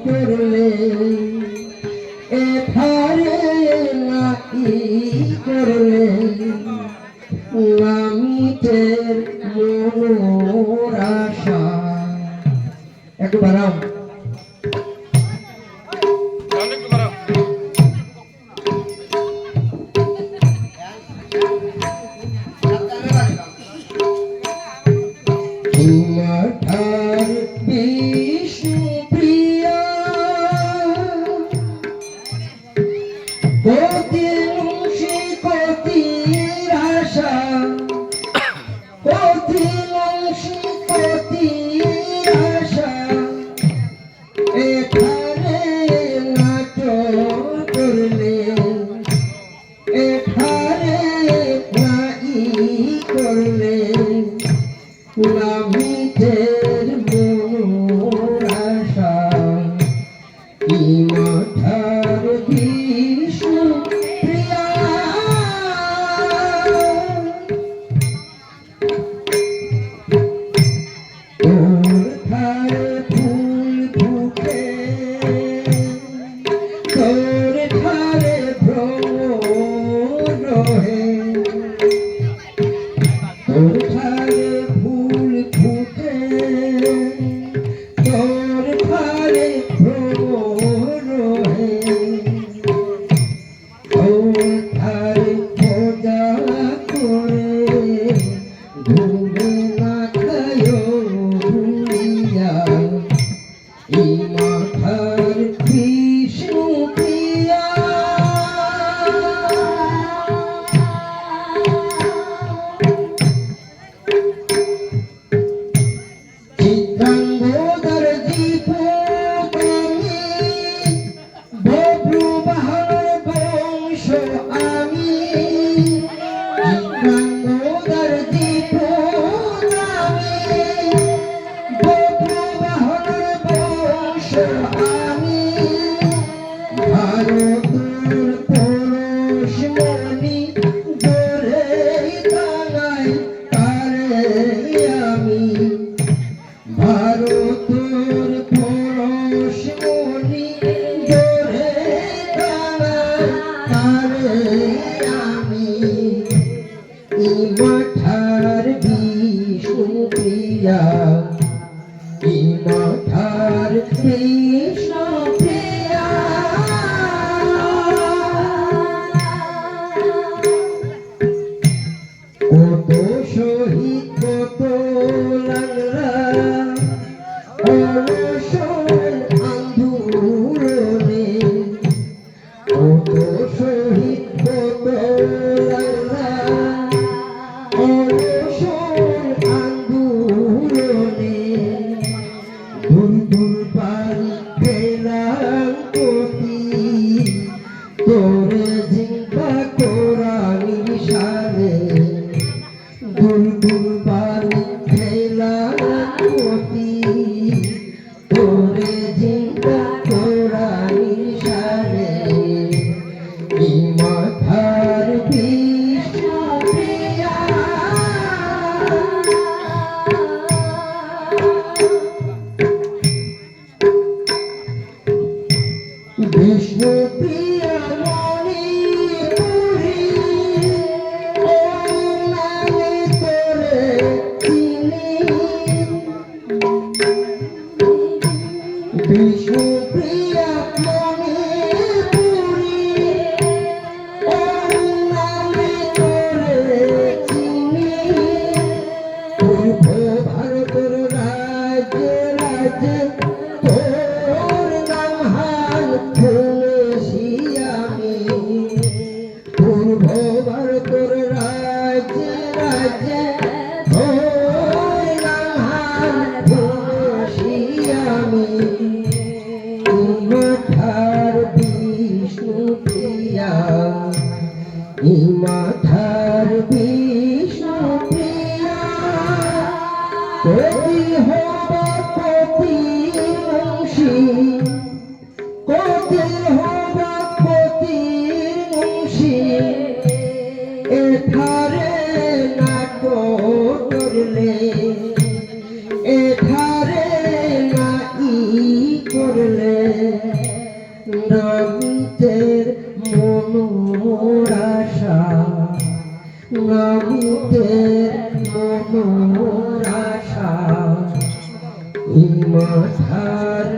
করলে এথারে নাকি করলে নামিতের মনোর আশা। একবার মাঠার বিষ্ণুপ্রিয়া কতি মুন্সি কতি আশা কতি মুন্সি কতি আশা এখানে নাটক করলে এখানে নাই করলে নামিতের মনোর আশা। কি মাঠার বিষ্ণুপ্রিয়া তোর ধারে ফুল ফুটে তোর ধারে ভ্রমর রহে তোর ধারে ফুল ফুটে তোর ধারে ভ্রমর রহে তোর ধারে খোঁজা করে ঘুমে না খায় ভুলিয়া এই মাঠার বিষ্ণুপ্রিয়া। চিত্রাঙ্গদার দীপকামি বব্রু বাহার বংশ আমি চিত্রাঙ্গদার দীপকামি বব্রু বাহার বংশ আমি ভারতের পরশমণি দরে দাঁড়াই তারে আমি ভারতের পরশমণি দরে দাঁড়াই তারে আমি এই মাঠার বিষ্ণুপ্রিয়া এই মাঠার বিষ্ণুপ্রিয়া। কত শহীদ কত লাংড়া অনশন আন্দোলনে কত শহীদ কত লাংড়া অনশন আন্দোলনে দূর দূর বাড়ি গেলাম কতি তোরে জিঙ্কা কোরআনি সারে দূর দূর বাড়ি গেলাম কতি তোরে জিঙ্কা কোরআনি সারে এই মাঠার বিষ্ণুপ্রিয়া। বিষ্ণুপ্রিয়া মণিপুরী ও নামে তোরে চিনি বিষ্ণুপ্রিয়া মণিপুরী ও নামে তোরে চিনি পূর্ব ভারতের রাজ্যে রাজ্যে তোর নাম হাল শুনেছি আমি পূর্ব ভারতের রাজ্যে রাজ্যে তোর নাম হাল শুনেছি আমি মাঠার বিষ্ণুপ্রিয়া এই মাঠার বিষ্ণুপ্রিয়া। কতি হবা কতি মুন্সি কতি হবা কতি মুন্সি এথারে নাটক করলে এথারে নাই করলে নামিতে মনোর আশা এই মাথার